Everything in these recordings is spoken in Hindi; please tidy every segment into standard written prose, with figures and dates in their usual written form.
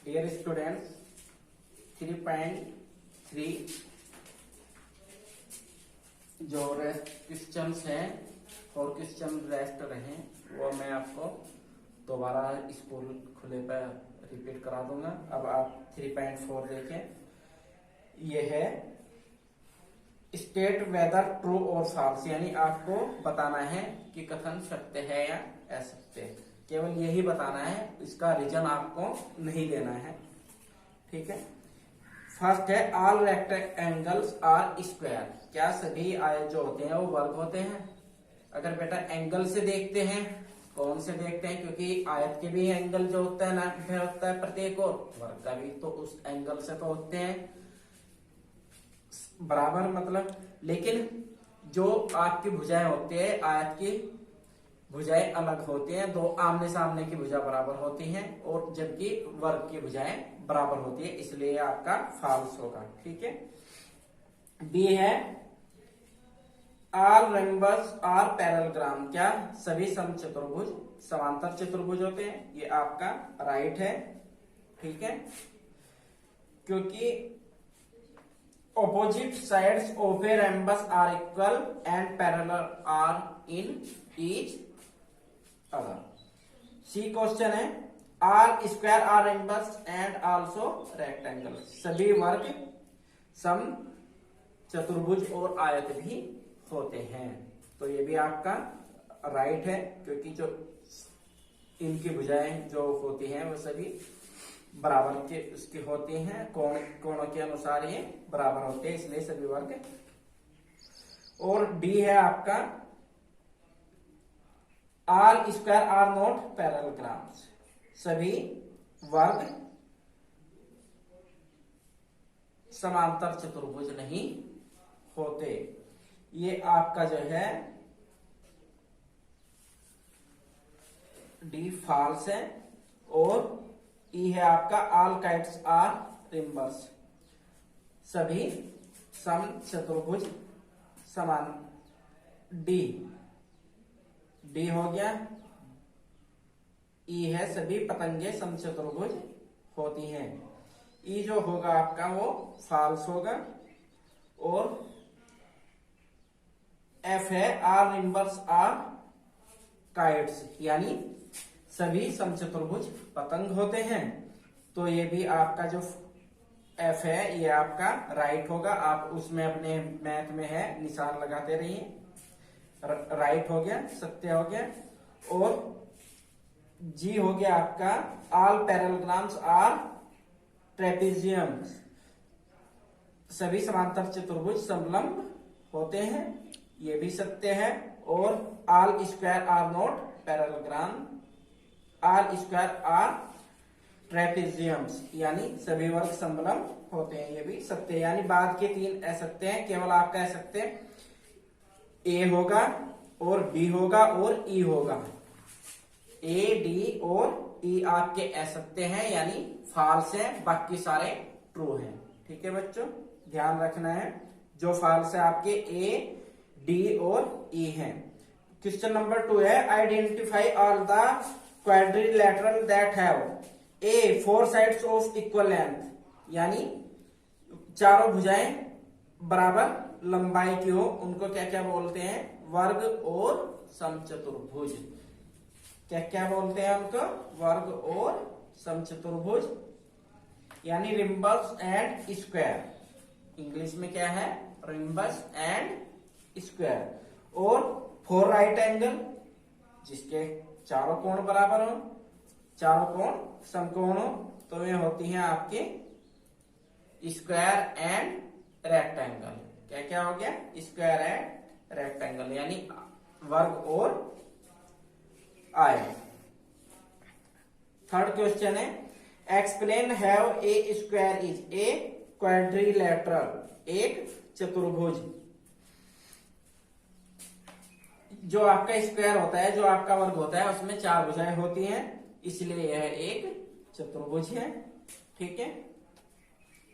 डियर स्टूडेंट्स, 3.3 जो क्वेश्चंस हैं और क्वेश्चन रेस्ट रहे वो मैं आपको दोबारा स्कूल खुले पर रिपीट करा दूंगा। अब आप 3.4 देखें। ये है स्टेट वेदर ट्रू और फॉल्स, यानी आपको बताना है कि कथन सत्य है या असत्य। केवल यही बताना है, इसका रीजन आपको नहीं देना है। ठीक है। फर्स्ट है ऑल रेक्टेंगल्स आर स्क्वायर। क्या सभी आयत जो होते हैं वो वर्ग होते हैं? अगर बेटा एंगल से देखते हैं, कौन से देखते हैं, क्योंकि आयत के भी एंगल जो होता है ना होता है प्रत्येक, और वर्ग का भी, तो उस एंगल से तो होते हैं बराबर मतलब। लेकिन जो आपकी भुजाएं होती है, आयत की भुजाएं अलग होती हैं, दो आमने सामने की भुजा बराबर होती हैं, और जबकि वर्ग की भुजाएं बराबर होती है, इसलिए आपका फॉल्स होगा। ठीक है। बी है ऑल रेम्बस आर पैरेलग्राम। क्या सभी समचतुर्भुज समांतर चतुर्भुज होते हैं? ये आपका राइट है। ठीक है, क्योंकि opposite sides of a rhombus are equal and parallel are in each other. C question है R square are rhombus and also rectangle। सभी वर्ग सम चतुर्भुज और आयत भी होते हैं। तो ये भी आपका राइट है, क्योंकि जो इनकी भुजाएं जो होती हैं वो सभी बराबर के उसकी होती हैं, कोणों के अनुसार ये बराबर होते हैं, इसलिए सभी वर्ग। और डी है आपका ऑल स्क्वायर आर नॉट पैरेलग्राम्स। सभी वर्ग समांतर चतुर्भुज नहीं होते। ये आपका जो है डी फॉल्स है। और ई है आपका ऑल काइट्स आर रिम्बस। सभी सम चतुर्भुज समान। डी डी हो गया। ई है सभी पतंगे समचतुर्भुज होती हैं। ई जो होगा आपका वो फॉल्स होगा। और एफ है आर रिम्बस आर काइट्स, यानी सभी समचतुर्भुज पतंग होते हैं। तो ये भी आपका जो एफ है ये आपका राइट होगा। आप उसमें अपने मैथ में है निशान लगाते रहिए। राइट हो गया, सत्य हो गया। और जी हो गया आपका ऑल पैरेलग्राम्स आर ट्रेपेजियम्स। सभी समांतर चतुर्भुज समलंब होते हैं, ये भी सत्य है। और all square are not parallelogram, all square are trapeziums, यानी सभी वर्ग समलंब होते हैं, ये भी सत्य है। यानी बाद के तीन असत्य हैं, केवल आपका असत्य ए होगा और बी होगा और ई होगा। ए, डी और ई आपके असत्य हैं, यानी फॉल्स है, बाकी सारे ट्रू हैं। ठीक है बच्चों, ध्यान रखना है। जो फॉल्स है आपके ए, डी और ई हैं। क्वेश्चन नंबर 2 है identify all the quadrilateral that have a 4 sides of equal length. यानी चारों भुजाएं बराबर लंबाई की हो, उनको क्या क्या बोलते हैं? वर्ग और समचतुर्भुज। क्या क्या बोलते हैं उनको? वर्ग और समचतुर्भुज, यानी रिम्बस एंड स्क्वायर। इंग्लिश में क्या है? रिम्बस एंड स्क्वायर। और 4 राइट एंगल, जिसके चारों कोण बराबर हो, चारों कोण समकोण हो, तो ये होती हैं आपके स्क्वायर एंड रेक्टेंगल। क्या क्या हो गया? स्क्वायर एंड रेक्टेंगल, यानी वर्ग और आयत। थर्ड क्वेश्चन है explain have a square is a quadrilateral. एक चतुर्भुज, जो आपका स्क्वायर होता है, जो आपका वर्ग होता है, उसमें 4 भुजाएं होती हैं, इसलिए यह एक चतुर्भुज है। ठीक है,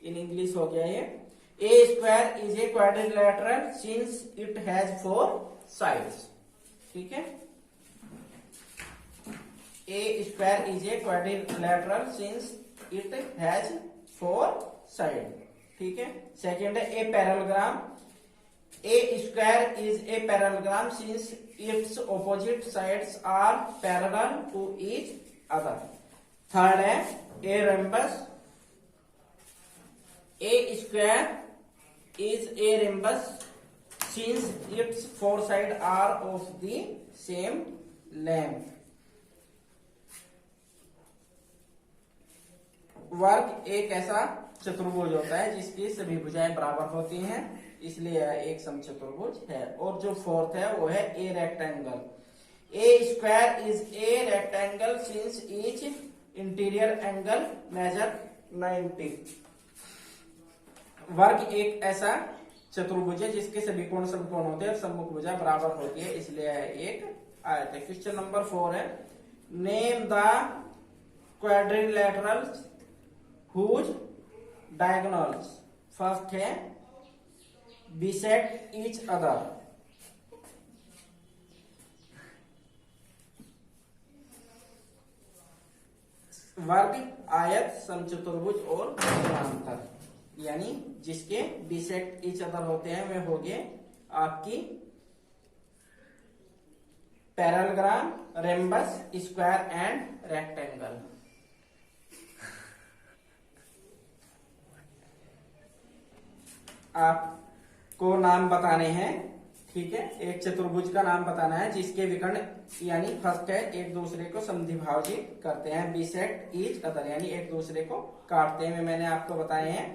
इन इंग्लिश हो गया ये। A square is a quadrilateral since it has 4 sides. ठीक है, a square is a quadrilateral since it has 4 side. ठीक है। सेकेंड है a parallelogram. A square is a parallelogram since its opposite sides are parallel to each other. Third है a rhombus। A square is a rhombus since its 4 sides are of the same length। वर्ग एक ऐसा चतुर्भुज होता है जिसकी सभी भुजाएं बराबर होती हैं, इसलिए यह एक समचतुर्भुज है। और जो फोर्थ है वो है a rectangle. A square is a rectangle since each interior angle measure 90। वर्ग एक ऐसा चतुर्भुज है जिसके सभी कोण समकोण होते हैं और सम्मुख भुजा बराबर होती है, इसलिए एक आयत है। क्वेश्चन नंबर 4 है name the quadrilaterals whose diagonals first है बिसेक्ट ईच अदर। वर्ग आयत समचतुर्भुज और समांतर, यानी जिसके बिसेक्ट ईच अदर होते हैं वे हो गए आपकी पैरेलग्राम, रेम्बस, स्क्वायर एंड रेक्टेंगल। आपको नाम बताने हैं। ठीक है। एक चतुर्भुज का नाम बताना है जिसके विकर्ण यानी फर्स्ट है एक दूसरे को समद्विभाजित करते हैं, बिसेक्ट ईच अदर यानी एक दूसरे को काटते हैं। मैंने आपको बताए हैं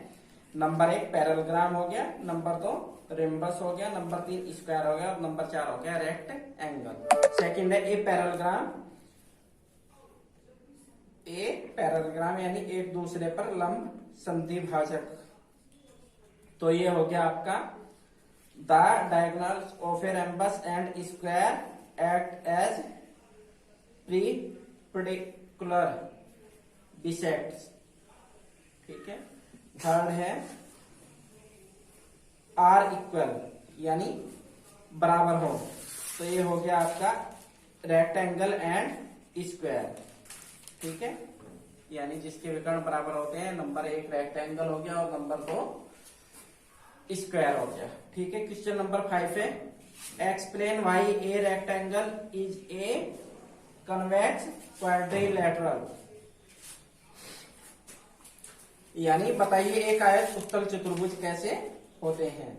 नंबर 1 पैरेलग्राम हो गया, नंबर 2 रेम्बस हो गया, नंबर 3 स्क्वायर हो गया और नंबर 4 हो गया रेक्ट एंगल। सेकेंड है ए पैरेलग्राम। ए पैरेलग्राम यानी एक दूसरे पर लंब समद्विभाजक। तो ये हो गया आपका the diagonals of a rhombus and square act as perpendicular bisects. ठीक है। थर्ड है आर इक्वल यानी बराबर हो, तो ये हो गया आपका रेक्टेंगल एंड स्क्वायर। ठीक है। यानी जिसके विकर्ण बराबर होते हैं, नंबर 1 रेक्टेंगल हो गया और नंबर 2 स्क्वायर हो गया। ठीक है। क्वेश्चन नंबर 5 है explain why a rectangle is a convex quadrilateral. यानी बताइए एक आयत उत्तल चतुर्भुज कैसे होते हैं।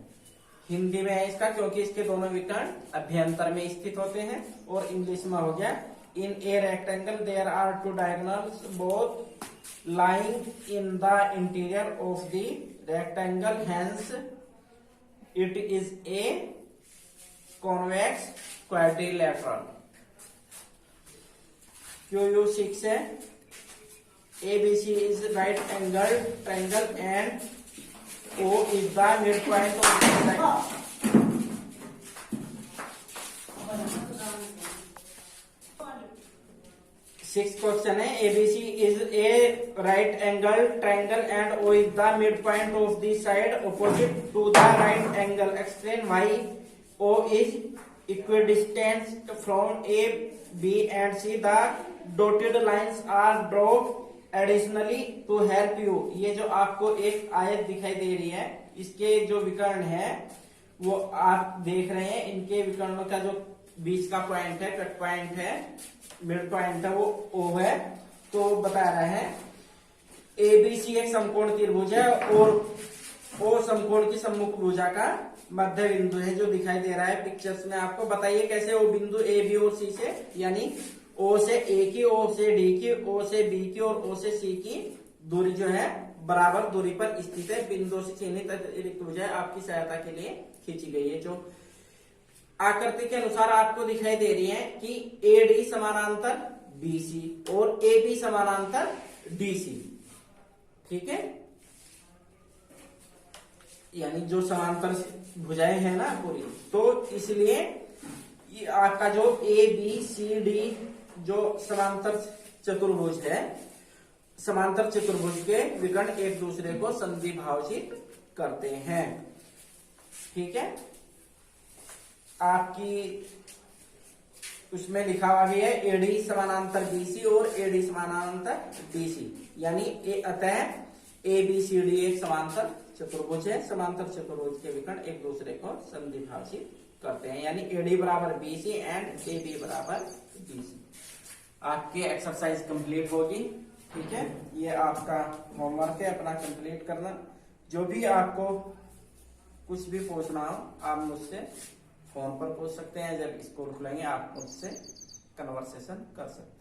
हिंदी में है इसका क्योंकि इसके दोनों विकर्ण अभ्यंतर में स्थित होते हैं, और इंग्लिश में हो गया in a rectangle there are 2 diagonals both lying in the interior of the rectangle, hence it is a convex quadrilateral. Q6 है ABC is right angle triangle and O is the midpoint of the triangle. 6th question है ABC is a right angle triangle and O is the midpoint of the side opposite to the right angle. Explain why O is equidistant from A, B and C. The dotted lines are drawn additionally to help you. ये जो आपको एक आयत दिखाई दे रही है, इसके जो विकर्ण है वो आप देख रहे हैं, इनके विकर्णों का जो बीच का पॉइंट है, कट पॉइंट है, मिड पॉइंट है, वो ओ है। तो बता रहा है एबीसी एक समकोण त्रिभुज है और ओ समकोण की सम्मुख भुजा का मध्य बिंदु है जो दिखाई दे रहा है पिक्चर्स में। आपको बताइए कैसे वो बिंदु ए, बी और सी से, यानी ओ से ए की, ओ से डी की, ओ से बी की और ओ से सी की दूरी जो है बराबर दूरी पर स्थित है। बिंदु से चिन्हित अतिरिक्त भुजाएं आपकी सहायता के लिए खींची गई है, जो आकृति के अनुसार आपको दिखाई दे रही है कि ए डी समानांतर बीसी और ए बी समानांतर डीसी। ठीक है। यानी जो समांतर भुजाएं हैं ना पूरी, तो इसलिए ये आपका जो ए बी सी डी जो समांतर चतुर्भुज है, समांतर चतुर्भुज के विकर्ण एक दूसरे को संधिभाजित करते हैं। ठीक है। आपकी उसमें लिखा हुआ भी है एडी समानांतर बीसी और एडी समानांतर डीसी, यानी अतः ए बी सी डी एक समांतर चतुर्भुज है। समांतर चतुर्भुज के विकर्ण एक दूसरे को संधिभाजित करते हैं, यानी एडी बराबर बीसी एंड ए बी बराबर बीसी। आपके एक्सरसाइज कंप्लीट होगी, ठीक है। ये आपका होमवर्क है, अपना कंप्लीट करना। जो भी आपको कुछ भी पूछना हो आप मुझसे फोन पर पूछ सकते हैं, जब स्कूल खुलेंगे आप मुझसे कन्वर्सेशन कर सकते हैं।